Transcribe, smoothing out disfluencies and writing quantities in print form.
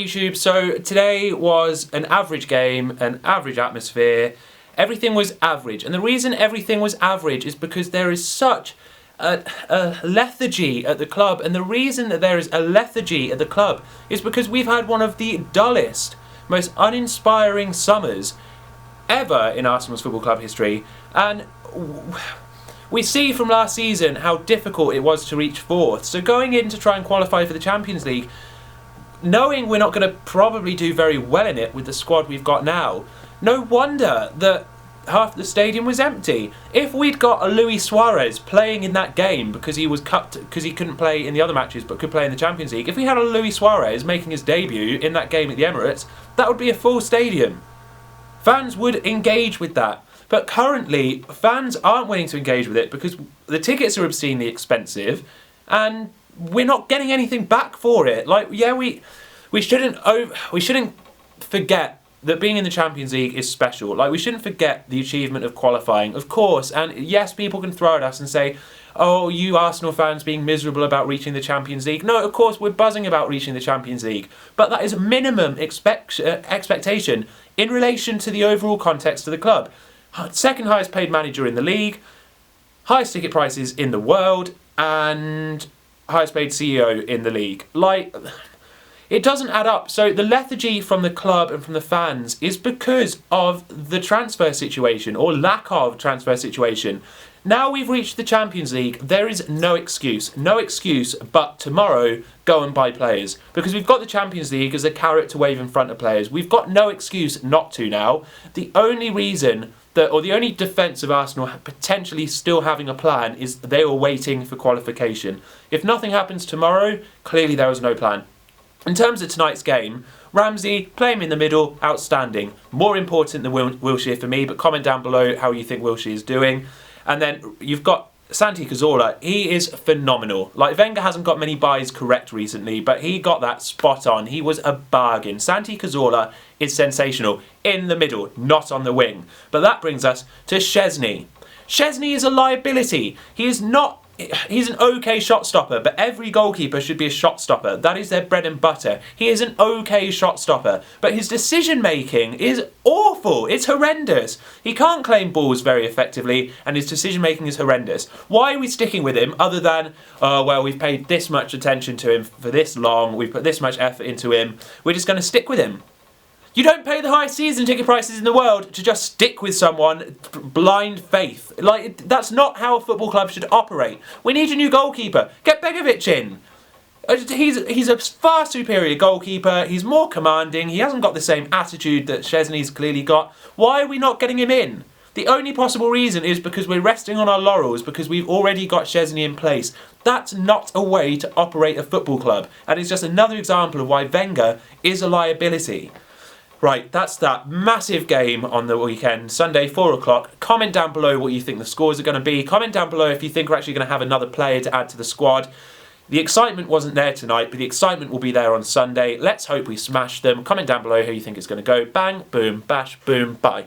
YouTube. So today was an average game, an average atmosphere. Everything was average. And the reason everything was average is because there is such a lethargy at the club. And the reason that there is a lethargy at the club is because we've had one of the dullest, most uninspiring summers ever in Arsenal's football club history. And we see from last season how difficult it was to reach fourth. So going in to try and qualify for the Champions League, knowing we're not going to probably do very well in it with the squad we've got now, no wonder that half the stadium was empty. If we'd got a Luis Suarez playing in that game because he was cut because he couldn't play in the other matches but could play in the Champions League, if we had a Luis Suarez making his debut in that game at the Emirates, that would be a full stadium. Fans would engage with that. But currently, fans aren't willing to engage with it because the tickets are obscenely expensive and we're not getting anything back for it. Like, yeah, we shouldn't forget that being in the Champions League is special. Like, we shouldn't forget the achievement of qualifying, of course. And yes, people can throw at us and say, oh, you Arsenal fans being miserable about reaching the Champions League. No, of course, we're buzzing about reaching the Champions League. But that is a minimum expectation in relation to the overall context of the club. Second highest paid manager in the league, highest ticket prices in the world, and highest paid CEO in the league. Like, it doesn't add up. So the lethargy from the club and from the fans is because of the transfer situation, or lack of transfer situation. Now we've reached the Champions League, there is no excuse but tomorrow go and buy players. Because we've got the Champions League as a carrot to wave in front of players. We've got no excuse not to now. The only reason or the only defence of Arsenal potentially still having a plan is they were waiting for qualification. If nothing happens tomorrow, clearly there was no plan. In terms of tonight's game, Ramsey, play him in the middle, outstanding. More important than Wilshere for me, but comment down below how you think Wilshere is doing. And then you've got Santi Cazorla. He is phenomenal. Like, Wenger hasn't got many buys correct recently, but he got that spot on. He was a bargain. Santi Cazorla is sensational. In the middle, not on the wing. But that brings us to Szczesny. Szczesny is a liability. He's an okay shot stopper, but every goalkeeper should be a shot stopper. That is their bread and butter. He is an okay shot stopper, but his decision making is awful. It's horrendous. He can't claim balls very effectively, and his decision making is horrendous. Why are we sticking with him other than, oh, well, we've paid this much attention to him for this long, we've put this much effort into him, we're just going to stick with him? You don't pay the highest season ticket prices in the world to just stick with someone blind faith. Like, that's not how a football club should operate. We need a new goalkeeper. Get Begovic in. He's a far superior goalkeeper. He's more commanding. He hasn't got the same attitude that Szczesny's clearly got. Why are we not getting him in? The only possible reason is because we're resting on our laurels because we've already got Szczesny in place. That's not a way to operate a football club. And it's just another example of why Wenger is a liability. Right, that's that massive game on the weekend, Sunday, 4 o'clock. Comment down below what you think the scores are going to be. Comment down below if you think we're actually going to have another player to add to the squad. The excitement wasn't there tonight, but the excitement will be there on Sunday. Let's hope we smash them. Comment down below how you think it's going to go. Bang, boom, bash, boom, bye.